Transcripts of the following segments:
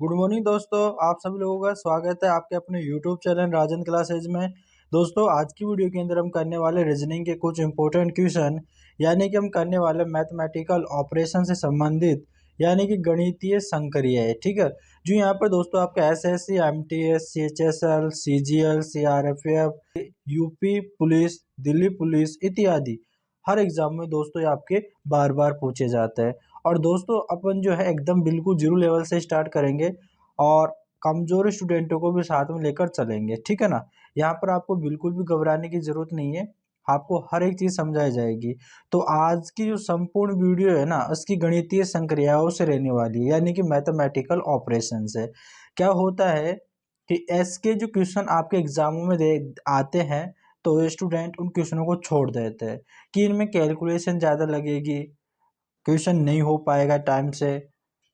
Good morning दोस्तों, आप सभी लोगों का स्वागत है आपके अपने यूट्यूब चैनल राजन क्लासेज में। दोस्तों, आज की वीडियो के अंदर हम करने वाले रीजनिंग के कुछ इंपॉर्टेंट क्वेश्चन, यानी कि हम करने वाले मैथमेटिकल ऑपरेशन से संबंधित, यानी कि गणितीय संक्रियाएं। ठीक है, जो यहाँ पर दोस्तों आपका SSC, MTS, CHSL, CGL, CRPF, UP police, Delhi police इत्यादि हर एग्जाम में दोस्तों ये आपके बार बार पूछे जाते हैं। और दोस्तों अपन जो है एकदम बिल्कुल जीरो लेवल से स्टार्ट करेंगे और कमजोर स्टूडेंटों को भी साथ में लेकर चलेंगे। ठीक है ना, यहाँ पर आपको बिल्कुल भी घबराने की जरूरत नहीं है, आपको हर एक चीज समझाई जाएगी। तो आज की जो संपूर्ण वीडियो है ना, उसकी गणितीय संक्रियाओं से रहने वाली है, यानी कि मैथमेटिकल ऑपरेशन से। क्या होता है कि एस के जो क्वेश्चन आपके एग्जामों में दे आते हैं, तो स्टूडेंट उन क्वेश्चनों को छोड़ देते हैं कि इनमें कैलकुलेशन ज़्यादा लगेगी, क्वेश्चन नहीं हो पाएगा टाइम से।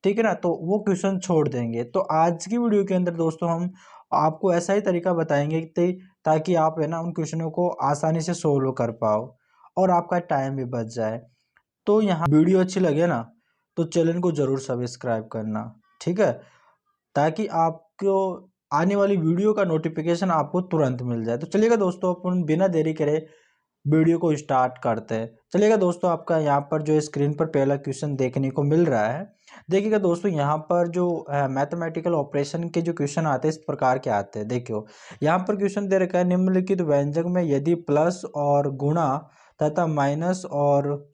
ठीक है ना, तो वो क्वेश्चन छोड़ देंगे। तो आज की वीडियो के अंदर दोस्तों हम आपको ऐसा ही तरीका बताएंगे ताकि आप है ना उन क्वेश्चनों को आसानी से सोल्व कर पाओ और आपका टाइम भी बच जाए। तो यहाँ वीडियो अच्छी लगे ना तो चैनल को जरूर सब्सक्राइब करना। ठीक है, ताकि आपको आने वाली वीडियो का नोटिफिकेशन आपको तुरंत मिल जाए। तो चलिएगा दोस्तों, अपन बिना देरी करे वीडियो को स्टार्ट करते हैं। चलिएगा दोस्तों, आपका यहाँ पर जो स्क्रीन पर पहला क्वेश्चन देखने को मिल रहा है, देखिएगा दोस्तों, यहाँ पर जो मैथमेटिकल ऑपरेशन के जो क्वेश्चन आते हैं इस प्रकार के आते हैं। देखियो, यहाँ पर क्वेश्चन दे रखा है, निम्नलिखित व्यंजक में यदि प्लस और गुणा तथा माइनस और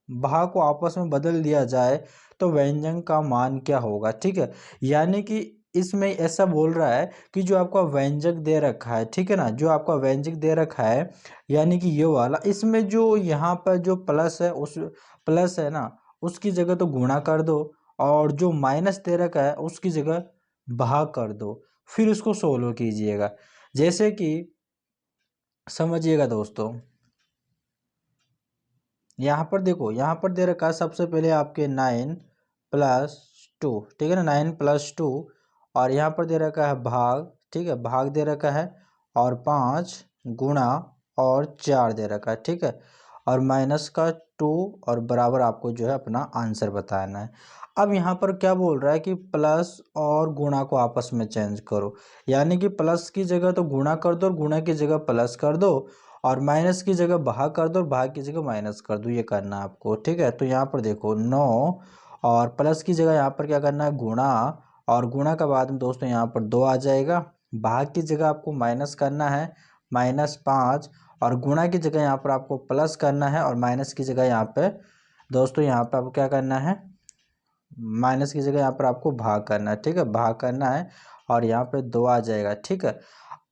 भाग को आपस में बदल दिया जाए तो व्यंजक का मान क्या होगा। ठीक है, यानी कि इसमें ऐसा बोल रहा है कि जो आपका व्यंजक दे रखा है, ठीक है ना, जो आपका व्यंजक दे रखा है यानी कि ये वाला, इसमें जो यहाँ पर जो प्लस है उस प्लस है ना उसकी जगह तो गुणा कर दो, और जो माइनस दे रखा है उसकी जगह भाग कर दो, फिर उसको सोल्व कीजिएगा। जैसे कि समझिएगा दोस्तों, यहाँ पर देखो, यहाँ पर दे रखा है सबसे पहले आपके 9+2, ठीक है ना, 9+2, और यहाँ पर दे रखा है भाग, ठीक है, भाग दे रखा है, और 5 गुणा और 4 दे रखा है। ठीक है, और माइनस का 2, और बराबर आपको जो है अपना आंसर बताना है। अब यहाँ पर क्या बोल रहा है कि प्लस और गुणा को आपस में चेंज करो, यानी कि प्लस की जगह तो गुणा कर दो और गुणा की जगह प्लस कर दो, और माइनस की जगह भाग कर दो और भाग की जगह माइनस कर दो, ये करना है आपको। ठीक है, तो यहाँ पर देखो 9, और प्लस की जगह यहाँ पर क्या करना है गुणा, और गुणा का बाद में दोस्तों यहाँ पर 2 आ जाएगा, भाग की जगह आपको माइनस करना है -5, और गुणा की जगह यहाँ पर आपको प्लस करना है, और माइनस की जगह यहाँ पे दोस्तों यहाँ पे आपको क्या करना है, माइनस की जगह यहाँ पर आपको भाग करना है। ठीक है, भाग करना है, और यहाँ पे 2 आ जाएगा। ठीक है,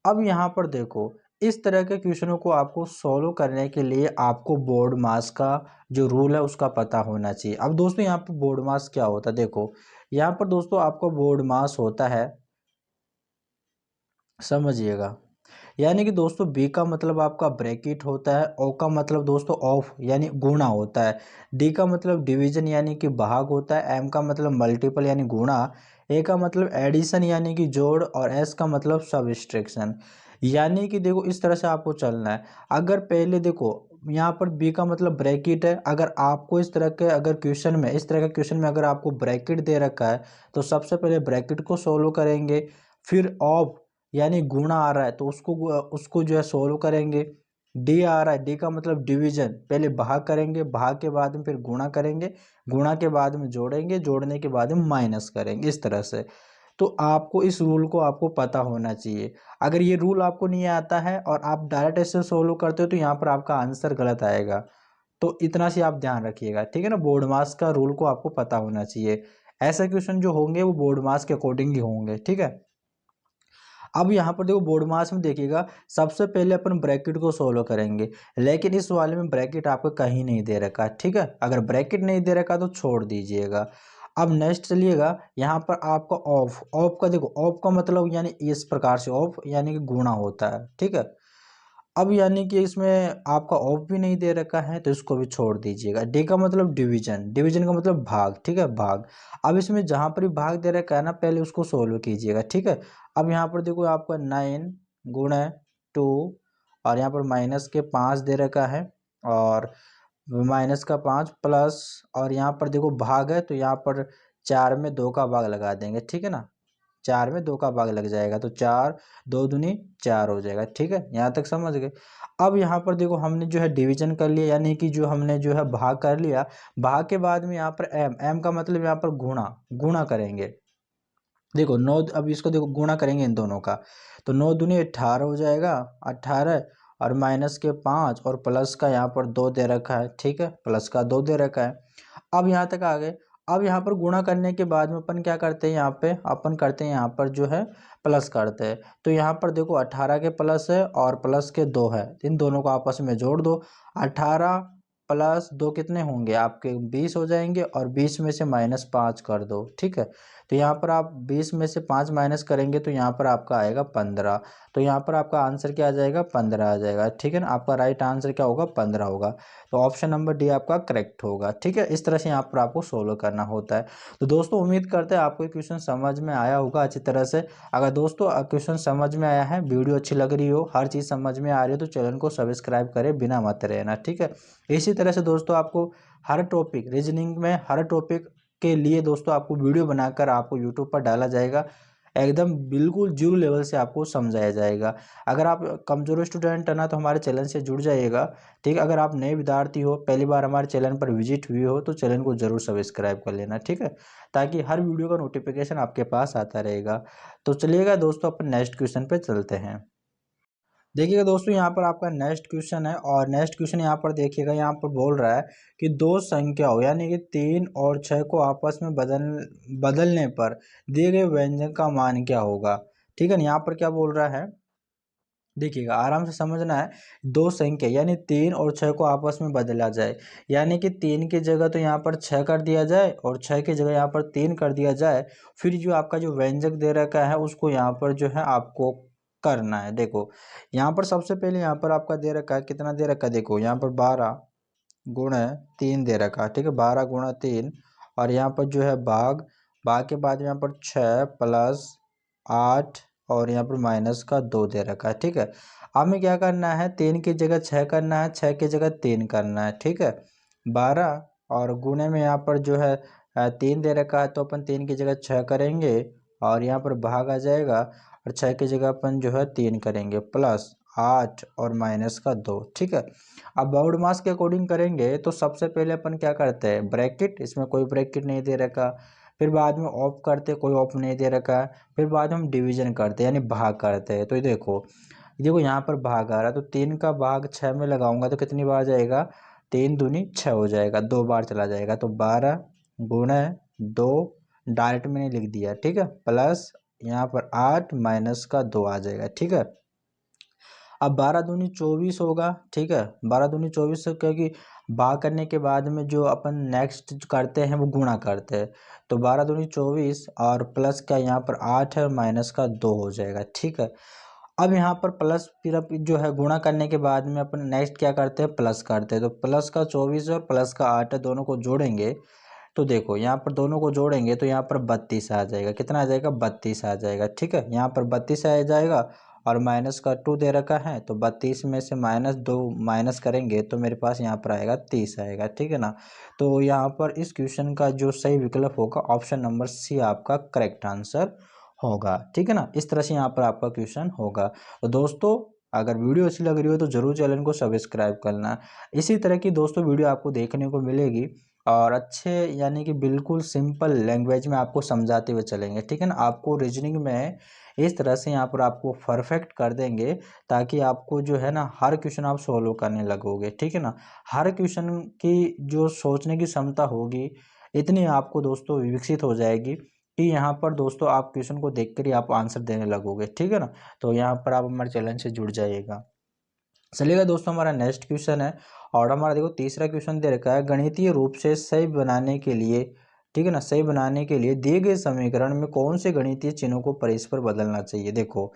अब यहाँ पर देखो, इस तरह के क्वेश्चनों को आपको सॉल्व करने के लिए आपको बोर्ड मास का जो रूल है उसका पता होना चाहिए। अब दोस्तों यहाँ पर बोर्ड मास क्या होता है, देखो यहाँ पर दोस्तों आपका बोर्ड मास होता है, समझिएगा, यानी कि दोस्तों बी का मतलब आपका ब्रैकेट होता है, ओ का मतलब दोस्तों ऑफ यानी गुणा होता है, डी का मतलब डिवीजन यानी कि भाग होता है, एम का मतलब मल्टीपल यानी गुणा, ए का मतलब एडिशन यानी कि जोड़, और एस का मतलब सब्ट्रैक्शन। यानी कि देखो इस तरह से आपको चलना है। अगर पहले देखो यहाँ पर बी का मतलब ब्रैकेट है, अगर आपको इस तरह के अगर क्वेश्चन में इस तरह के क्वेश्चन में अगर आपको ब्रैकेट दे रखा है तो सबसे पहले ब्रैकेट को सोल्व करेंगे, फिर ऑफ यानी गुणा आ रहा है तो उसको जो है सोल्व करेंगे, डी आ रहा है, डी का मतलब डिवीजन, पहले भाग करेंगे, भाग के बाद में फिर गुणा करेंगे, गुणा के बाद में जोड़ेंगे, जोड़ने के बाद में माइनस करेंगे, इस तरह से। तो आपको इस रूल को आपको पता होना चाहिए। अगर ये रूल आपको नहीं आता है और आप डायरेक्ट ऐसे सोल्व करते हो तो यहाँ पर आपका आंसर गलत आएगा। तो इतना सी आप ध्यान रखिएगा, ठीक है ना, बोर्ड मास का रूल को आपको पता होना चाहिए। ऐसे क्वेश्चन जो होंगे वो बोर्ड मास के अकॉर्डिंग ही होंगे। ठीक है, अब यहाँ पर देखो बोर्ड मास में देखिएगा, सबसे पहले अपन ब्रैकेट को सोल्व करेंगे, लेकिन इस वाले में ब्रैकेट आपको कहीं नहीं दे रखा। ठीक है, अगर ब्रैकेट नहीं दे रखा तो छोड़ दीजिएगा। अब नेक्स्ट चलिएगा, यहाँ पर आपका ऑफ, ऑफ का देखो, ऑफ का मतलब यानी इस प्रकार से ऑफ यानी कि गुणा होता है। ठीक है, अब यानी कि इसमें आपका ऑफ भी नहीं दे रखा है तो इसको भी छोड़ दीजिएगा। डी का मतलब डिवीजन, डिवीजन का मतलब भाग। ठीक है, भाग। अब इसमें जहां पर भी भाग दे रखा है ना पहले उसको सोल्व कीजिएगा। ठीक है, अब यहाँ पर देखो आपका 9 गुणे 2, और यहाँ पर माइनस के 5 दे रखा है, और -5 प्लस, और यहाँ पर देखो भाग है तो यहाँ पर 4 में 2 का भाग लगा देंगे, ठीक है ना। 4 में 2 का भाग लग जाएगा तो 4 2 दूनी 4 हो जाएगा, ठीक है। यहाँ तक समझ गए। अब यहाँ पर देखो हमने जो है डिवीजन कर लिया, यानी कि जो हमने जो है भाग कर लिया। भाग के बाद में यहाँ पर एम का मतलब यहाँ पर गुणा, गुणा करेंगे। देखो 9, अब इसको देखो गुणा करेंगे इन दोनों का, तो 9 दूनी 18 हो जाएगा, 18 और माइनस के 5 और प्लस का यहाँ पर 2 दे रखा है, ठीक है, प्लस का 2 दे रखा है। अब यहाँ तक आ गए। अब यहाँ पर गुणा करने के बाद में अपन क्या करते हैं, यहाँ पे अपन करते हैं यहाँ पर जो है प्लस करते हैं। तो यहाँ पर देखो 18 के प्लस है और प्लस के 2 है, इन दोनों को आपस में जोड़ दो। 18 प्लस 2 कितने होंगे आपके, 20 हो जाएंगे, और 20 में से -5 कर दो, ठीक है। तो यहाँ पर आप 20 में से 5 माइनस करेंगे तो यहाँ पर आपका आएगा 15। तो यहाँ पर आपका आंसर क्या आ जाएगा, 15 आ जाएगा, ठीक है ना। आपका राइट आंसर क्या होगा, 15 होगा। तो ऑप्शन नंबर डी आपका करेक्ट होगा, ठीक है। इस तरह से यहाँ पर आपको सोल्व करना होता है। तो दोस्तों उम्मीद करते हैं आपको क्वेश्चन समझ में आया होगा अच्छी तरह से। अगर दोस्तों क्वेश्चन समझ में आया है, वीडियो अच्छी लग रही हो, हर चीज़ समझ में आ रही हो, तो चैनल को सब्सक्राइब करें, बिना मत रहना, ठीक है। इसी तरह से दोस्तों आपको हर टॉपिक, रीजनिंग में हर टॉपिक के लिए दोस्तों आपको वीडियो बनाकर आपको यूट्यूब पर डाला जाएगा, एकदम बिल्कुल जीरो लेवल से आपको समझाया जाएगा। अगर आप कमजोर स्टूडेंट है ना, तो हमारे चैनल से जुड़ जाइएगा, ठीक है। अगर आप नए विद्यार्थी हो, पहली बार हमारे चैनल पर विजिट हुए हो, तो चैनल को जरूर सब्सक्राइब कर लेना, ठीक है, ताकि हर वीडियो का नोटिफिकेशन आपके पास आता रहेगा। तो चलिएगा दोस्तों, अपन नेक्स्ट क्वेश्चन पे चलते हैं। देखिएगा दोस्तों, यहाँ पर आपका नेक्स्ट क्वेश्चन है, और नेक्स्ट क्वेश्चन यहाँ पर देखिएगा, यहाँ पर बोल रहा है कि दो संख्याओं यानी कि 3 और 6 को आपस में बदलने पर दिए गए व्यंजक का मान क्या होगा, ठीक है ना। यहाँ पर क्या बोल रहा है, देखिएगा आराम से समझना है। दो संख्या यानी 3 और 6 को आपस में बदला जाए, यानी कि 3 की जगह तो यहाँ पर 6 कर दिया जाए, और 6 की जगह यहाँ पर 3 कर दिया जाए। फिर जो आपका जो व्यंजक दे रखा है उसको यहाँ पर जो है आपको करना है। देखो यहाँ पर सबसे पहले यहाँ पर आपका दे रखा है, कितना दे रखा है, देखो यहाँ पर 12 गुणे 3 दे रखा है, ठीक है, 12 गुणा 3, और यहाँ पर जो है भाग, भाग के बाद यहाँ पर 6 प्लस 8 और यहाँ पर माइनस का 2 दे रखा है, ठीक है। अब हमें क्या करना है, 3 की जगह 6 करना है, 6 की जगह 3 करना है, ठीक है। 12 और गुणे में यहाँ पर जो है 3 दे रखा है, तो अपन 3 की जगह 6 करेंगे, और यहाँ पर भाग आ जाएगा, और 6 की जगह अपन जो है 3 करेंगे, प्लस 8 और माइनस का 2, ठीक है। अब बाउंड मास के अकॉर्डिंग करेंगे तो सबसे पहले अपन क्या करते हैं, ब्रैकेट, इसमें कोई ब्रैकेट नहीं दे रखा, फिर बाद में ऑफ करते, कोई ऑफ नहीं दे रखा है, फिर बाद में हम डिवीजन करते हैं यानी भाग करते हैं। तो ये देखो, देखो यहाँ पर भाग आ रहा है, तो 3 का भाग 6 में लगाऊंगा तो कितनी बार जाएगा, 3 दूनी 6 हो जाएगा, 2 बार चला जाएगा, तो 12 गुणे 2, डायरेक्ट मैंने लिख दिया, ठीक है, प्लस यहाँ पर 8 माइनस का 2 आ जाएगा, ठीक है। अब 12 दूनी 24 होगा, ठीक है, 12 दूनी 24 क्योंकि भाग करने के बाद में जो अपन नेक्स्ट करते हैं वो गुणा करते हैं, तो 12 दूनी 24 और प्लस का यहाँ पर 8 है और माइनस का 2 हो जाएगा, ठीक है। अब यहाँ पर प्लस, फिर अब जो है गुणा करने के बाद में अपन नेक्स्ट क्या करते हैं, प्लस करते हैं, तो प्लस का 24 और प्लस का 8 है, दोनों को जोड़ेंगे तो देखो यहाँ पर दोनों को जोड़ेंगे तो यहाँ पर 32 आ जाएगा, कितना आ जाएगा, 32 आ जाएगा, ठीक है। यहाँ पर 32 आ जाएगा, और माइनस का 2 दे रखा है, तो 32 में से -2 माइनस करेंगे तो मेरे पास यहाँ पर आएगा 30 आएगा, ठीक है ना। तो यहाँ पर इस क्वेश्चन का जो सही विकल्प होगा ऑप्शन नंबर सी आपका करेक्ट आंसर होगा, ठीक है ना। इस तरह से यहाँ पर आपका क्वेश्चन होगा। तो दोस्तों अगर वीडियो अच्छी लग रही हो तो जरूर चैनल को सब्सक्राइब करना। इसी तरह की दोस्तों वीडियो आपको देखने को मिलेगी, और अच्छे यानी कि बिल्कुल सिंपल लैंग्वेज में आपको समझाते हुए चलेंगे, ठीक है ना। आपको रीजनिंग में इस तरह से यहाँ पर आपको परफेक्ट कर देंगे, ताकि आपको जो है ना हर क्वेश्चन आप सोल्व करने लगोगे, ठीक है ना। हर क्वेश्चन की जो सोचने की क्षमता होगी इतनी आपको दोस्तों विकसित हो जाएगी कि यहाँ पर दोस्तों आप क्वेश्चन को देख कर ही आप आंसर देने लगोगे, ठीक है ना। तो यहाँ पर आप हमारे चैनल से जुड़ जाइएगा। चलिएगा दोस्तों, हमारा नेक्स्ट क्वेश्चन है, और हमारा देखो तीसरा क्वेश्चन दे रखा है, गणितीय रूप से सही बनाने के लिए, ठीक है ना, सही बनाने के लिए दिए गए समीकरण में कौन से गणितीय चिन्हों को परस्पर बदलना चाहिए। देखो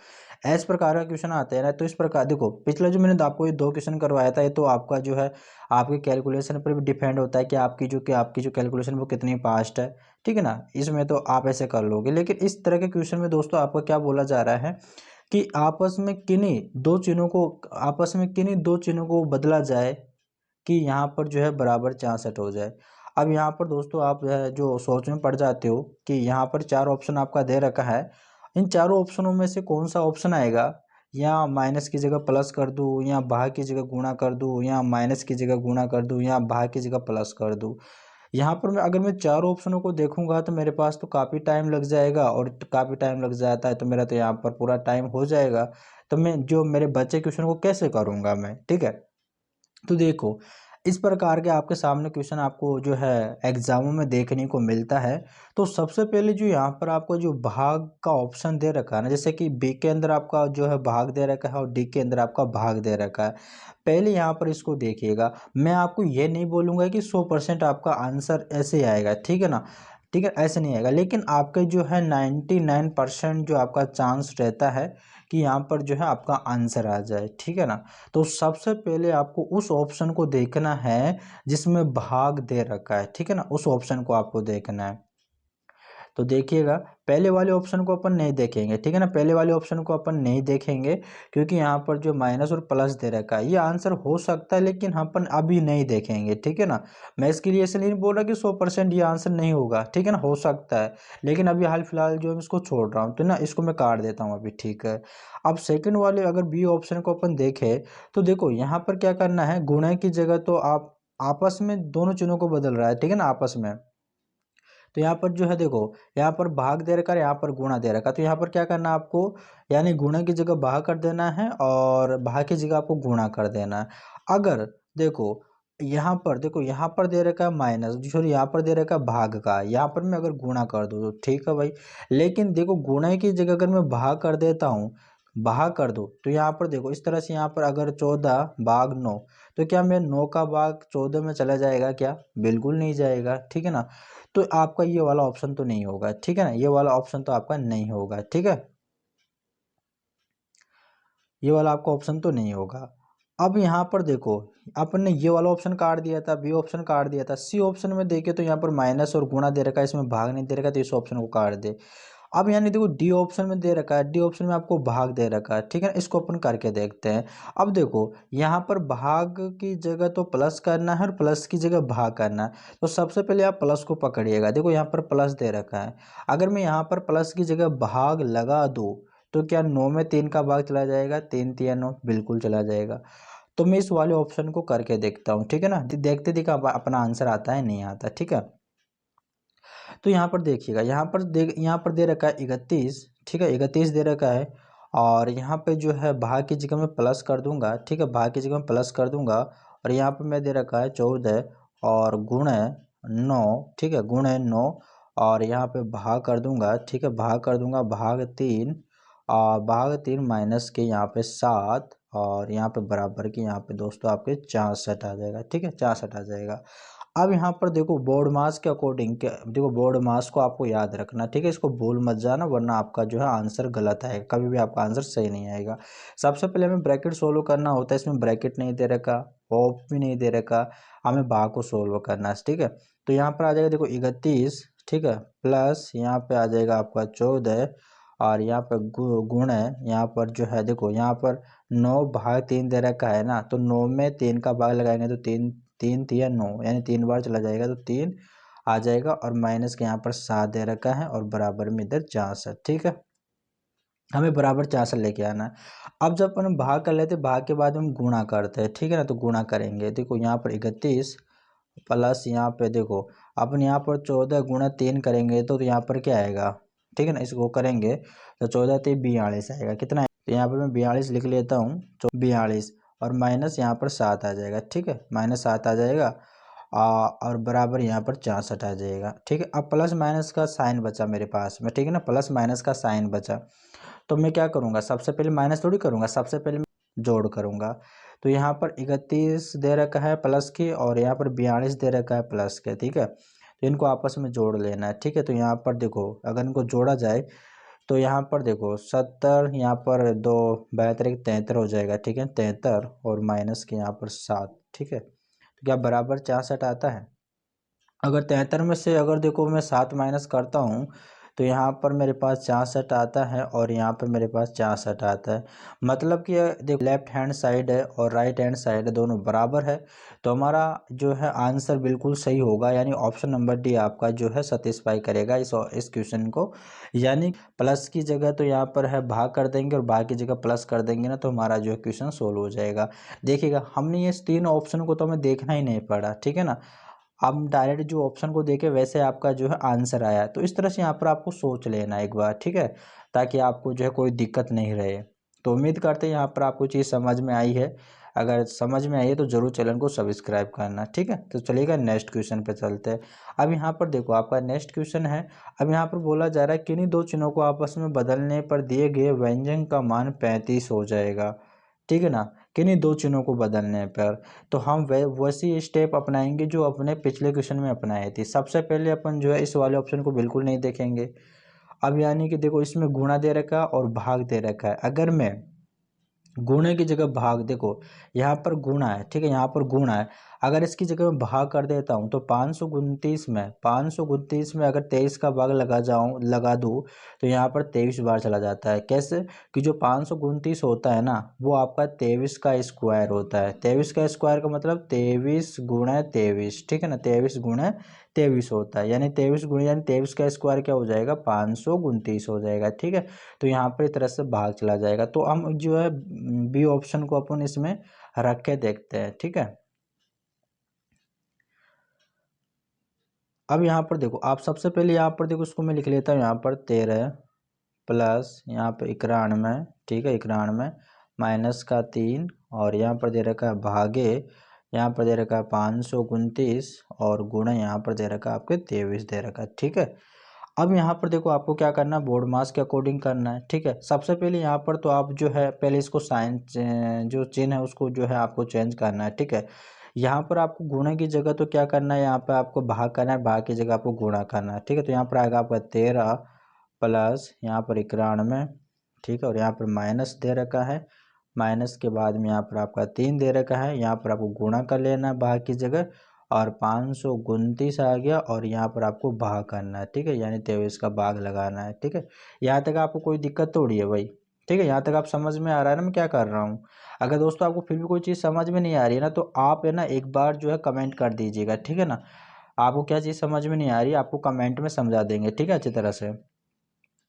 इस प्रकार का क्वेश्चन आता है ना, तो इस प्रकार देखो पिछला जो मैंने आपको ये 2 क्वेश्चन करवाया था, ये तो आपका जो है आपके कैलकुलेशन पर भी डिपेंड होता है कि आपकी जो कैलकुलेशन वो कितनी फास्ट है, ठीक है ना। इसमें तो आप ऐसे कर लोगे, लेकिन इस तरह के क्वेश्चन में दोस्तों आपका क्या बोला जा रहा है कि आपस में किन्हीं दो चिन्हों को बदला जाए कि यहाँ पर जो है बराबर 64 हो जाए। अब यहाँ पर दोस्तों आप जो सोच में पड़ जाते हो कि यहाँ पर 4 ऑप्शन आपका दे रखा है, इन चारों ऑप्शनों में से कौन सा ऑप्शन आएगा, या माइनस की जगह प्लस कर दूँ, या भाग की जगह गुणा कर दूँ, या माइनस की जगह गुणा कर दूँ, या भाग की जगह प्लस कर दूँ। यहाँ पर अगर मैं चारों ऑप्शनों को देखूंगा तो मेरे पास तो काफ़ी टाइम लग जाएगा, और काफ़ी टाइम लग जाता है तो मेरा तो यहाँ पर पूरा टाइम हो जाएगा। तो मैं जो मेरे बचे क्वेश्चन को कैसे करूँगा मैं, ठीक है। तो देखो, इस प्रकार के आपके सामने क्वेश्चन आपको जो है एग्जामों में देखने को मिलता है। तो सबसे पहले जो यहाँ पर आपको जो भाग का ऑप्शन दे रखा है ना, जैसे कि बी के अंदर आपका जो है भाग दे रखा है और डी के अंदर आपका भाग दे रखा है। पहले यहाँ पर इसको देखिएगा, मैं आपको ये नहीं बोलूँगा कि 100% आपका आंसर ऐसे ही आएगा, ठीक है ना, ठीक है, ऐसे नहीं आएगा, लेकिन आपके जो है 99% जो आपका चांस रहता है कि यहाँ पर जो है आपका आंसर आ जाए, ठीक है ना। तो सबसे पहले आपको उस ऑप्शन को देखना है जिसमें भाग दे रखा है, ठीक है ना, उस ऑप्शन को आपको देखना है। तो देखिएगा, पहले वाले ऑप्शन को अपन नहीं देखेंगे, ठीक है ना, पहले वाले ऑप्शन को अपन नहीं देखेंगे, क्योंकि यहाँ पर जो माइनस और प्लस दे रखा है ये आंसर हो सकता है, लेकिन अपन अभी नहीं देखेंगे, ठीक है ना। मैं इसके लिए ऐसे नहीं बोल रहा कि 100% ये आंसर नहीं होगा, ठीक है ना, हो सकता है, लेकिन अभी हाल फिलहाल जो मैं इसको छोड़ रहा हूँ, तो ना इसको मैं काट देता हूँ अभी, ठीक है। अब सेकंड वाले अगर बी ऑप्शन को अपन देखें, तो देखो यहाँ पर क्या करना है, गुणे की जगह तो आप आपस में दोनों चिन्हों को बदल रहा है, ठीक है ना, आपस में। तो यहाँ पर जो है देखो, यहाँ पर भाग दे रखा है, यहाँ पर गुणा दे रखा है, तो यहाँ पर क्या करना है आपको, यानी गुणा की जगह भाग कर देना है और भाग की जगह आपको गुणा कर देना है। अगर देखो यहाँ पर देखो, यहाँ पर दे रखा है माइनस, सॉरी यहाँ पर दे रखा है भाग का, यहाँ पर मैं अगर गुणा कर दूँ तो ठीक है भाई, लेकिन देखो गुणा की जगह अगर मैं भाग कर देता हूँ, भाग कर दो, तो यहाँ पर देखो इस तरह से, यहाँ पर अगर 14 भाग 9, तो क्या मैं 9 का भाग 14 में चला जाएगा क्या, बिल्कुल नहीं जाएगा, ठीक है ना। तो आपका ये वाला ऑप्शन तो नहीं होगा, ठीक है ना, ये वाला ऑप्शन तो आपका नहीं होगा, ठीक है, ये वाला आपका ऑप्शन तो नहीं होगा। अब यहाँ पर देखो, अपन ने ये वाला ऑप्शन काट दिया था, बी ऑप्शन काट दिया था, सी ऑप्शन में देखे तो यहाँ पर माइनस और गुणा दे रखा है, इसमें भाग नहीं दे रखा, तो इस ऑप्शन को काट दे। अब यानी देखो डी ऑप्शन में दे रखा है, डी ऑप्शन में आपको भाग दे रखा है, ठीक है ना, इसको अपन करके देखते हैं। अब देखो यहाँ पर भाग की जगह तो प्लस करना है और प्लस की जगह भाग करना है, तो सबसे पहले आप प्लस को पकड़िएगा, देखो यहाँ पर प्लस दे रखा है, अगर मैं यहाँ पर प्लस की जगह भाग लगा दूँ तो क्या 9 में 3 का भाग चला जाएगा, 3 तिया 9, बिल्कुल चला जाएगा। तो मैं इस वाले ऑप्शन को करके देखता हूँ, ठीक है ना, देखते देखा अपना आंसर आता है नहीं आता, ठीक है। तो यहाँ पर देखिएगा, यहाँ पर दे रखा है 31, ठीक है, 31 दे रखा है, और यहाँ पे जो है भाग की जगह मैं प्लस कर दूंगा, ठीक है, भाग की जगह मैं प्लस कर दूंगा, और यहाँ पे मैं दे रखा है 14 और गुणे 9, ठीक है, गुणे 9, और यहाँ पे भाग कर दूंगा, ठीक है, भाग कर दूंगा, भाग 3, और भाग 3 माइनस के यहाँ पे 7, और यहाँ पे बराबर के यहाँ पे दोस्तों आपके 64 आ जाएगा, ठीक है, 64 आ जाएगा। अब यहाँ पर देखो बोर्ड मास के अकॉर्डिंग क्या, देखो बोर्ड मास को आपको याद रखना, ठीक है, इसको भूल मत जाना, वरना आपका जो है आंसर गलत आएगा, कभी भी आपका आंसर सही नहीं आएगा। सबसे पहले हमें ब्रैकेट सोल्व करना होता है, इसमें ब्रैकेट नहीं दे रखा, ऑफ भी नहीं दे रखा, हमें भाग को सोल्व करना है, ठीक है। तो यहाँ पर आ जाएगा देखो 31, ठीक है, प्लस यहाँ पे आ जाएगा आपका 14, और यहाँ पर गुण है, यहाँ पर जो है देखो, यहाँ पर 9 भाग 3 दे रखा है ना, तो 9 में 3 का भाग लगाएंगे तो 3 3 तिया 9, यानी 3 बार चला जाएगा तो 3 आ जाएगा, और माइनस के यहाँ पर 7 दे रखा है, और बराबर में इधर 64, ठीक है, हमें बराबर 64 लेके आना है। अब जब अपन भाग कर लेते, भाग के बाद हम गुणा करते हैं, ठीक है ना, तो गुणा करेंगे, देखो यहाँ पर 31 प्लस यहाँ पे देखो, अपन यहाँ पर 14 गुणा 3 करेंगे तो यहाँ पर क्या आएगा, ठीक है ना, इसको करेंगे तो 14 3 42 आएगा, कितना है, तो यहाँ पर मैं 42 लिख लेता हूँ, 42, और माइनस यहाँ पर 7 आ जाएगा, ठीक है, माइनस 7 आ जाएगा, और बराबर यहाँ पर 64 आ जाएगा, ठीक है। अब प्लस माइनस का साइन बचा मेरे पास में, ठीक है ना, प्लस माइनस का साइन बचा, तो मैं क्या करूँगा, सबसे पहले माइनस थोड़ी करूँगा, सबसे पहले मैं जोड़ करूँगा। तो यहाँ पर 31 दे रखा है प्लस के, और यहाँ पर 42 दे रखा है प्लस के, ठीक है, तो इनको आपस में जोड़ लेना है, ठीक है। तो यहाँ पर देखो अगर इनको जोड़ा जाए तो यहाँ पर देखो 70, यहाँ पर 2 72 73 हो जाएगा, ठीक है, 73, और माइनस के यहाँ पर 7, ठीक है, तो क्या बराबर 64 आता है। अगर 73 में से अगर देखो मैं 7 माइनस करता हूँ तो यहाँ पर मेरे पास 64 आता है और यहाँ पर मेरे पास 64 आता है। मतलब कि देखो लेफ्ट हैंड साइड है और राइट हैंड साइड है, दोनों बराबर है। तो हमारा जो है आंसर बिल्कुल सही होगा, यानी ऑप्शन नंबर डी आपका जो है सेटिस्फाई करेगा इस क्वेश्चन को। यानी प्लस की जगह तो यहाँ पर है भाग कर देंगे और भाग की जगह प्लस कर देंगे ना, तो हमारा जो है क्वेश्चन सोल्व हो जाएगा। देखिएगा हमने ये तीन ऑप्शन को तो हमें देखना ही नहीं पड़ा, ठीक है ना। हम डायरेक्ट जो ऑप्शन को देखे वैसे आपका जो है आंसर आया। तो इस तरह से यहाँ पर आपको सोच लेना एक बार, ठीक है, ताकि आपको जो है कोई दिक्कत नहीं रहे। तो उम्मीद करते हैं यहाँ पर आपको चीज़ समझ में आई है। अगर समझ में आई है तो ज़रूर चैनल को सब्सक्राइब करना, ठीक है। तो चलिएगा नेक्स्ट क्वेश्चन पे चलते हैं। अब यहाँ पर देखो आपका नेक्स्ट क्वेश्चन है। अब यहाँ पर बोला जा रहा है किन्हीं दो चिन्हों को आपस में बदलने पर दिए गए व्यंजन का मान 35 हो जाएगा, ठीक है ना। किन्हीं दो चिन्हों को बदलने पर तो हम वैसी स्टेप अपनाएंगे जो अपने पिछले क्वेश्चन में अपनाई थी। सबसे पहले अपन जो है इस वाले ऑप्शन को बिल्कुल नहीं देखेंगे। अब यानी कि देखो इसमें गुणा दे रखा है और भाग दे रखा है। अगर मैं गुणे की जगह भाग, देखो यहाँ पर गुणा है, ठीक है, यहाँ पर गुणा है। अगर इसकी जगह मैं भाग कर देता हूँ तो 529 में अगर 23 का भाग लगा दूँ तो यहाँ पर 23 बार चला जाता है। कैसे कि जो 529 होता है ना वो आपका 23 का स्क्वायर होता है। 23 का स्क्वायर का मतलब 23 गुणे 23, ठीक है ना, 23 गुणे 23 होता है। यानी 23 गुणे यानी 23 का स्क्वायर क्या हो जाएगा, 529 हो जाएगा, ठीक है। तो यहाँ पर इस तरह से भाग चला जाएगा। तो हम जो है बी ऑप्शन को अपन इसमें रख के देखते हैं, ठीक है। अब यहाँ पर देखो आप सबसे पहले यहाँ पर देखो उसको मैं लिख लेता हूँ यहाँ पर 13 प्लस यहाँ पर 91, ठीक है, 91 माइनस का 3 और यहाँ पर दे रखा है भागे, यहाँ पर दे रखा है 529 और गुणा यहाँ पर दे रखा है आपके 23 दे रखा है, ठीक है। अब यहाँ पर देखो आपको क्या करना है, बोर्ड मास के अकॉर्डिंग करना है, ठीक है। सबसे पहले यहाँ पर तो आप जो है पहले इसको साइन जो चिन्ह है उसको जो है आपको चेंज करना है, ठीक है। यहाँ पर आपको गुणा की जगह तो क्या करना है, यहाँ पर आपको भाग करना है, भाग की जगह आपको गुणा करना है, ठीक है। तो यहाँ पर आएगा आपका 13 प्लस यहाँ पर 91, ठीक है, और यहाँ पर माइनस दे रखा है। माइनस के बाद में यहाँ पर आपका 3 दे रखा है, यहाँ पर आपको गुणा कर लेना है भाग की जगह और 529 आ गया और यहाँ पर आपको भाग करना है, ठीक है, यानी 23 का भाग लगाना है, ठीक है। यहाँ तक आपको कोई दिक्कत थोड़ी है भाई, ठीक है। यहाँ तक आप समझ में आ रहा है ना मैं क्या कर रहा हूँ। अगर दोस्तों आपको फिर भी कोई चीज़ समझ में नहीं आ रही है ना तो आप है ना एक बार जो है कमेंट कर दीजिएगा, ठीक है ना। आपको क्या चीज़ समझ में नहीं आ रही आपको कमेंट में समझा देंगे, ठीक है, अच्छी तरह से।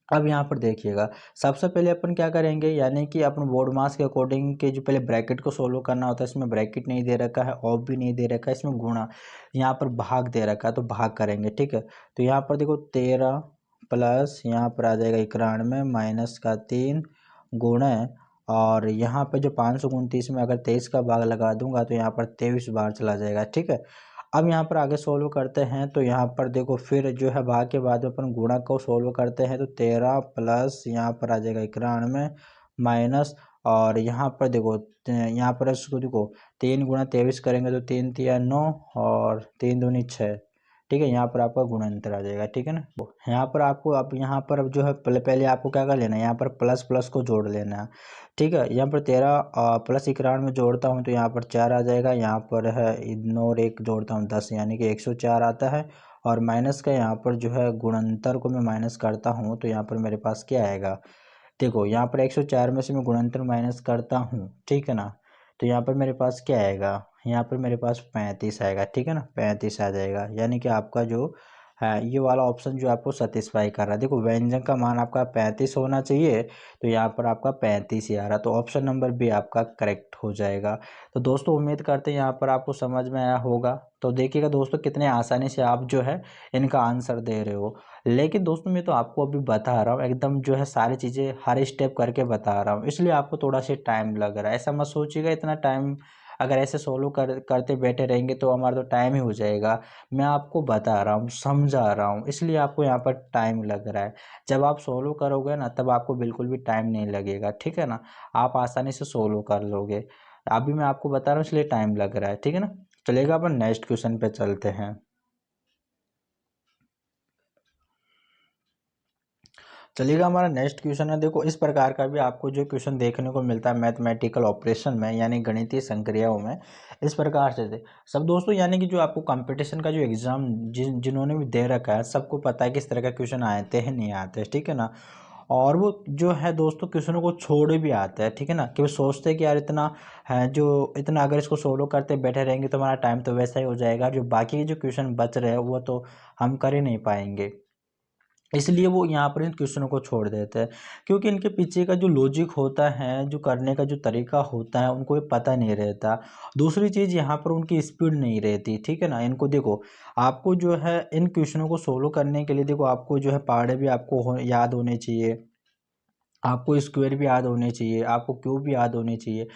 अब यहाँ पर देखिएगा सबसे पहले अपन क्या करेंगे, यानी कि अपन बोर्ड मास के अकॉर्डिंग के जो पहले ब्रैकेट को सोल्व करना होता है, इसमें ब्रैकेट नहीं दे रखा है, ऑफ भी नहीं दे रखा है, इसमें गुणा, यहाँ पर भाग दे रखा है तो भाग करेंगे, ठीक है। तो यहाँ पर देखो 13 प्लस यहाँ पर आ जाएगा 91 माइनस का 3 गुणे और यहाँ पर जो 529 में अगर 23 का भाग लगा दूंगा तो यहाँ पर 23 बार चला जाएगा, ठीक है। अब यहाँ पर आगे सोल्व करते हैं तो यहाँ पर देखो फिर जो है भाग के बाद में अपन गुणा को सोल्व करते हैं तो 13 प्लस यहाँ पर आ जाएगा 91 माइनस और यहाँ पर देखो यहाँ पर इसको देखो 3 गुणा 23 करेंगे तो 3 तिया 9 और 3 दूनी 6, ठीक है। यहाँ पर आपका गुणनफल आ जाएगा, ठीक है ना। यहाँ पर आपको अब यहाँ पर अब जो है पहले आपको क्या कर लेना है, यहाँ पर प्लस प्लस को जोड़ लेना है, ठीक है। यहाँ पर 13 प्लस 91 में जोड़ता हूँ तो यहाँ पर 4 आ जाएगा, यहाँ पर है 9 और 1 जोड़ता हूँ 10 यानी कि 104 आता है। और माइनस का यहाँ पर जो है गुणनतर को मैं माइनस करता हूँ तो यहाँ पर मेरे पास क्या आएगा, देखो यहाँ पर 104 में से मैं गुणनफल माइनस करता हूँ, ठीक है ना। तो यहाँ पर मेरे पास क्या आएगा, यहाँ पर मेरे पास 35 आएगा, ठीक है ना, 35 आ जाएगा। यानी कि आपका जो है ये वाला ऑप्शन जो आपको सेटिस्फाई कर रहा है, देखो व्यंजन का मान आपका 35 होना चाहिए तो यहाँ पर आपका 35 ही आ रहा, तो ऑप्शन नंबर बी आपका करेक्ट हो जाएगा। तो दोस्तों उम्मीद करते हैं यहाँ पर आपको समझ में आया होगा। तो देखिएगा दोस्तों कितने आसानी से आप जो है इनका आंसर दे रहे हो। लेकिन दोस्तों मैं तो आपको अभी बता रहा हूँ एकदम जो है सारी चीज़ें हर स्टेप करके बता रहा हूँ, इसलिए आपको थोड़ा सा टाइम लग रहा है। ऐसा मत सोचिएगा इतना टाइम, अगर ऐसे सोलो करते बैठे रहेंगे तो हमारा तो टाइम ही हो जाएगा। मैं आपको बता रहा हूँ समझा रहा हूँ इसलिए आपको यहाँ पर टाइम लग रहा है। जब आप सोलो करोगे ना तब आपको बिल्कुल भी टाइम नहीं लगेगा, ठीक है ना, आप आसानी से सोलो कर लोगे। अभी मैं आपको बता रहा हूँ इसलिए टाइम लग रहा है, ठीक है ना। चलेगा अपन नेक्स्ट क्वेश्चन पे चलते हैं। चलिएगा, हमारा नेक्स्ट क्वेश्चन है। देखो, इस प्रकार का भी आपको जो क्वेश्चन देखने को मिलता है मैथमेटिकल ऑपरेशन में, यानी गणितीय संक्रियाओं में, इस प्रकार से थे सब दोस्तों। यानी कि जो आपको कंपटीशन का जो एग्जाम जिन्होंने भी दे रखा है, सबको पता है किस तरह का क्वेश्चन आते हैं नहीं आते, ठीक है ना। और वो जो है दोस्तों क्वेश्चनों को छोड़ भी आता है, ठीक है ना, कि वो सोचते हैं कि यार इतना है, जो इतना अगर इसको सोल्व करते बैठे रहेंगे तो हमारा टाइम तो वैसा ही हो जाएगा, जो बाकी जो क्वेश्चन बच रहे हैं वो तो हम कर ही नहीं पाएंगे। इसलिए वो यहाँ पर इन क्वेश्चनों को छोड़ देते हैं, क्योंकि इनके पीछे का जो लॉजिक होता है, जो करने का जो तरीका होता है, उनको ये पता नहीं रहता। दूसरी चीज़, यहाँ पर उनकी स्पीड नहीं रहती, ठीक है ना। इनको देखो, आपको जो है इन क्वेश्चनों को सोल्व करने के लिए देखो, आपको जो है पहाड़े भी आपको याद होने चाहिए, आपको स्क्वायर भी याद होने चाहिए, आपको क्यूब भी याद होने चाहिए।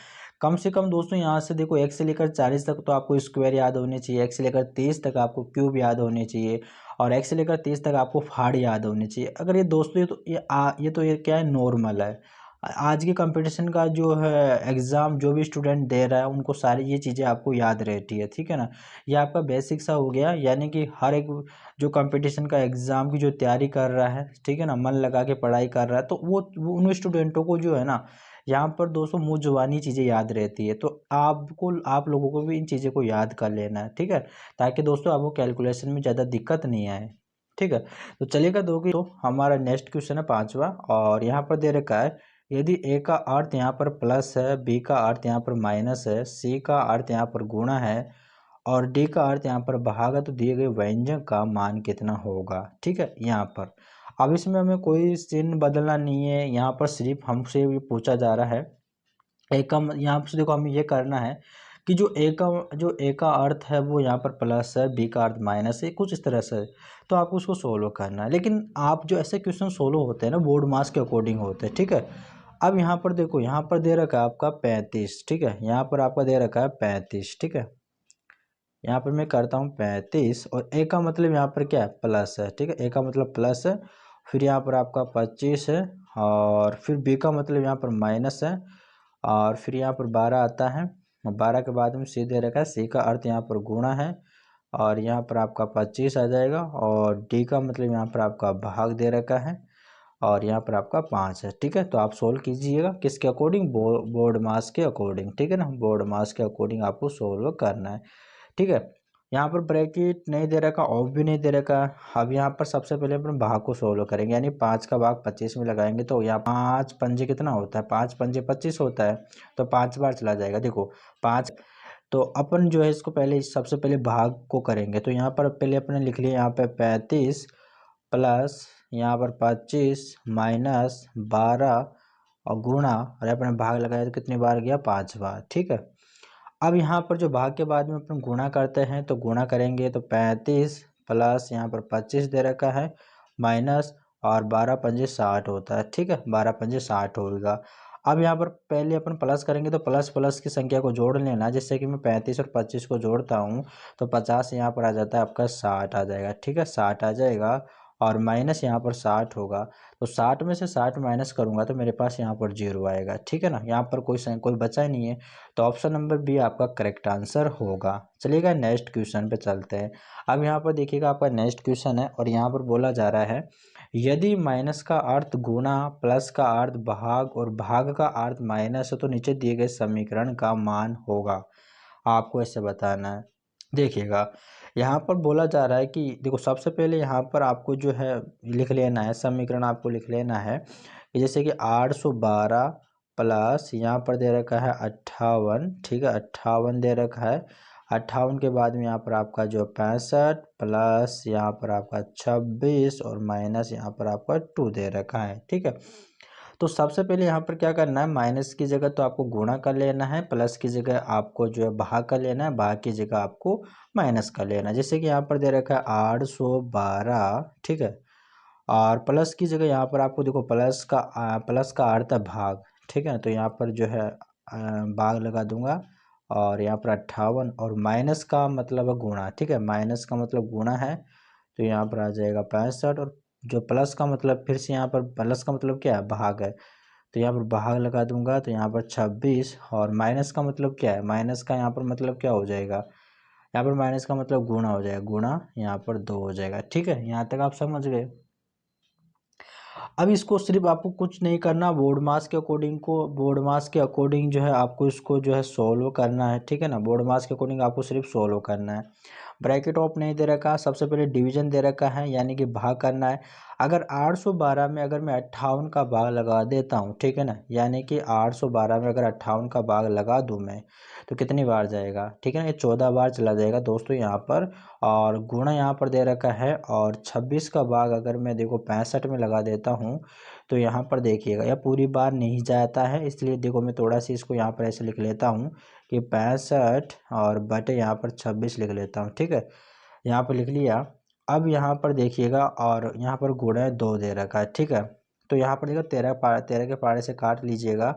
कम से कम दोस्तों यहाँ से देखो, 1 से लेकर 40 तक तो आपको स्क्वायर याद होने चाहिए, 1 से लेकर 30 तक आपको क्यूब याद होने चाहिए, और 1 से लेकर 30 तक आपको फाड़ याद होने चाहिए। अगर ये दोस्तों ये क्या है, नॉर्मल है। आज के कंपटीशन का जो है एग्ज़ाम, जो भी स्टूडेंट दे रहा है उनको सारी ये चीज़ें आपको याद रहती है, ठीक है ना। ये आपका बेसिक सा हो गया, यानी कि हर एक जो कंपटीशन का एग्ज़ाम की जो तैयारी कर रहा है, ठीक है ना, मन लगा के पढ़ाई कर रहा है, तो वो उन स्टूडेंटों को जो है ना, यहाँ पर दोस्तों मुँह जुबानी चीज़ें याद रहती है। तो आप लोगों को भी इन चीज़ों को याद कर लेना है, ठीक है, ताकि दोस्तों आपको कैलकुलेशन में ज़्यादा दिक्कत नहीं आए, ठीक है। तो चलिएगा दोगे, तो हमारा नेक्स्ट क्वेश्चन है 5वां, और यहाँ पर दे रखा है, यदि ए का अर्थ यहाँ पर प्लस है, बी का अर्थ यहाँ पर माइनस है, सी का अर्थ यहाँ पर गुणा है, और डी का अर्थ यहाँ पर भाग है, तो दिए गए व्यंजक का मान कितना होगा, ठीक है। यहाँ पर अब इसमें हमें कोई चिन्ह बदलना नहीं है, यहाँ पर सिर्फ हमसे ये पूछा जा रहा है ए का यहाँ पर देखो, हमें ये करना है कि जो ए का अर्थ है वो यहाँ पर प्लस है, बी का अर्थ माइनस है, कुछ इस तरह से है। तो आपको उसको सोल्व करना है। लेकिन आप जो ऐसे क्वेश्चन सोल्व होते हैं ना, बोर्ड मार्क्स के अकॉर्डिंग होते हैं, ठीक है। अब यहाँ पर देखो, यहाँ पर दे रखा है आपका 35, ठीक है, यहाँ पर आपका दे रखा है 35, ठीक है। यहाँ पर मैं करता हूँ 35, और ए का मतलब यहाँ पर क्या है, प्लस है, ठीक है, ए का मतलब प्लस है। फिर यहाँ पर आपका 25 है, और फिर बी का मतलब यहाँ पर माइनस है, और फिर यहाँ पर 12 आता है, 12 के बाद में सी दे रखा है, सी का अर्थ यहाँ पर गुणा है, और यहाँ पर आपका 25 आ जाएगा, और डी का मतलब यहाँ पर आपका भाग दे रखा है, और यहाँ पर आपका 5 है, ठीक है। तो आप सोल्व कीजिएगा किसके अकॉर्डिंग, बोर्ड मास के अकॉर्डिंग, ठीक है ना, बोर्ड मास के अकॉर्डिंग आपको सोल्व करना है, ठीक है। यहाँ पर ब्रैकेट नहीं दे रखा, ऑफ भी नहीं दे रखा। अब यहाँ पर सबसे पहले अपन भाग को सोल्व करेंगे, यानी 5 का भाग 25 में लगाएंगे, तो यहाँ 5 पंजे कितना होता है, 5 पंजे 25 होता है, तो 5 बार चला जाएगा। देखो 5, तो अपन जो है इसको पहले सबसे पहले भाग को करेंगे, तो यहाँ पर पहले अपने लिख लिया यहाँ पे 35 प्लस यहाँ पर 25 माइनस 12 और गुणा, और अपने भाग लगाया तो कितनी बार गया, 5 बार, ठीक है। अब यहाँ पर जो भाग के बाद में अपन गुणा करते हैं, तो गुणा करेंगे तो 35 प्लस यहाँ पर 25 दे रखा है, माइनस, और 12 पंजे 60 होता है, ठीक है, 12 पंजे 60 होगा। अब यहाँ पर पहले अपन प्लस करेंगे, तो प्लस प्लस की संख्या को जोड़ लेना, जिससे कि मैं 35 और 25 को जोड़ता हूँ तो 50 यहाँ पर आ जाता है, आपका 60 आ जाएगा, ठीक है, 60 आ जाएगा, और माइनस यहाँ पर 60 होगा, तो 60 में से 60 माइनस करूँगा तो मेरे पास यहाँ पर 0 आएगा, ठीक है ना। यहाँ पर कोई बचा ही नहीं है, तो ऑप्शन नंबर बी आपका करेक्ट आंसर होगा। चलिएगा नेक्स्ट क्वेश्चन पे चलते हैं। अब यहाँ पर देखिएगा, आपका नेक्स्ट क्वेश्चन है, और यहाँ पर बोला जा रहा है, यदि माइनस का अर्थ गुणा, प्लस का अर्थ भाग, और भाग का अर्थ माइनस है, तो नीचे दिए गए समीकरण का मान होगा। आपको ऐसे बताना है। देखिएगा, यहाँ पर बोला जा रहा है कि देखो, सबसे पहले यहाँ पर आपको जो है लिख लेना है, समीकरण आपको लिख लेना है कि जैसे कि 812 प्लस यहाँ पर दे रखा है 58, ठीक है, 58 दे रखा है, 58 के बाद में यहाँ पर आपका जो 65 प्लस यहाँ पर आपका 26, और माइनस यहाँ पर आपका 2 दे रखा है, ठीक है। तो सबसे पहले यहाँ पर क्या करना है, माइनस की जगह तो आपको गुणा कर लेना है, प्लस की जगह आपको जो है भाग कर लेना है, भाग की जगह आपको माइनस कर लेना है। जैसे कि यहाँ पर दे रखा है 812, ठीक है, और प्लस की जगह यहाँ पर आपको देखो, प्लस का अर्थ है भाग, ठीक है, तो यहाँ पर जो है भाग लगा दूंगा, और यहाँ पर 58, और माइनस का मतलब है गुणा, ठीक है, माइनस का मतलब गुणा है, तो यहाँ पर आ जाएगा 65, और जो प्लस का मतलब, फिर से यहाँ पर प्लस का मतलब क्या है, भाग है, तो यहाँ पर भाग लगा दूंगा, तो यहाँ पर 26, और माइनस का मतलब क्या है, माइनस का यहाँ पर मतलब क्या हो जाएगा, यहाँ पर माइनस का मतलब गुणा हो जाएगा, गुणा यहाँ पर 2 हो जाएगा, ठीक है, यहाँ तक आप समझ गए। अब इसको सिर्फ आपको कुछ नहीं करना, बोर्ड मास के अकॉर्डिंग जो है आपको इसको जो है सोल्व करना है, ठीक है ना। बोर्ड मास के अकॉर्डिंग आपको सिर्फ सोल्व करना है। ब्रैकेट ऑफ नहीं दे रखा, सबसे पहले डिवीजन दे रखा है यानी कि भाग करना है। अगर 812 में अगर मैं 58 का भाग लगा देता हूँ, ठीक है ना, यानी कि 812 में अगर 58 का भाग लगा दूँ मैं, तो कितनी बार जाएगा, ठीक है ना, ये 14 बार चला जाएगा दोस्तों यहाँ पर। और गुणा यहाँ पर दे रखा है, और 26 का भाग अगर मैं देखो 65 में लगा देता हूँ, तो यहाँ पर देखिएगा यह पूरी बार नहीं जाता है, इसलिए देखो मैं थोड़ा सा इसको यहाँ पर ऐसे लिख लेता हूँ कि 65 और बटे यहाँ पर 26 लिख लेता हूँ, ठीक है। यहाँ पर लिख लिया। अब यहाँ पर देखिएगा, और यहाँ पर गुणा 2 दे रखा है, ठीक है। तो यहाँ पर देखो 13 के पारे से काट लीजिएगा।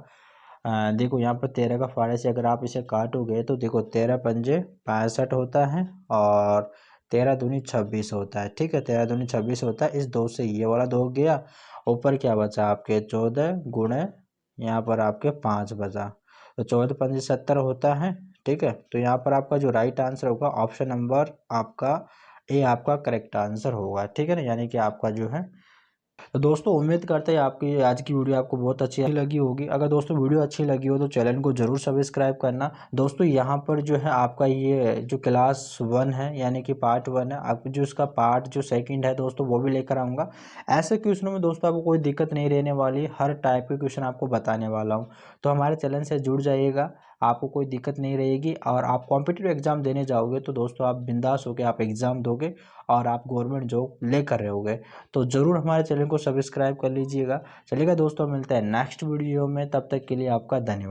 देखो यहाँ पर 13 का फाड़े से अगर आप इसे काटोगे तो देखो 13 पंजे 65 होता है, और 13 दूनी 26 होता है, ठीक है। 13 दूनी 26 होता है, इस 2 से ये वाला 2 गया, ऊपर क्या बचा आपके 14 गुणे यहाँ पर आपके 5 बचा, तो 14 पंजे 70 होता है, ठीक है। तो यहाँ पर आपका जो राइट आंसर होगा ऑप्शन नंबर आपका ए आपका करेक्ट आंसर होगा, ठीक है ना, यानी कि आपका जो है। तो दोस्तों उम्मीद करते हैं आपकी आज की वीडियो आपको बहुत अच्छी लगी होगी। अगर दोस्तों वीडियो अच्छी लगी हो तो चैनल को जरूर सब्सक्राइब करना। दोस्तों यहाँ पर जो है आपका ये जो क्लास 1 है यानी कि पार्ट 1 है, आप जो इसका पार्ट जो सेकंड है दोस्तों वो भी लेकर आऊँगा। ऐसे क्वेश्चनों में दोस्तों आपको कोई दिक्कत नहीं रहने वाली, हर टाइप के क्वेश्चन आपको बताने वाला हूँ। तो हमारे चैनल से जुड़ जाइएगा, आपको कोई दिक्कत नहीं रहेगी। और आप कॉम्पिटिटिव एग्जाम देने जाओगे तो दोस्तों आप बिंदास होकर आप एग्ज़ाम दोगे और आप गवर्नमेंट जॉब लेकर रहोगे। तो ज़रूर हमारे चैनल को सब्सक्राइब कर लीजिएगा। चलिएगा दोस्तों, मिलते हैं नेक्स्ट वीडियो में, तब तक के लिए आपका धन्यवाद।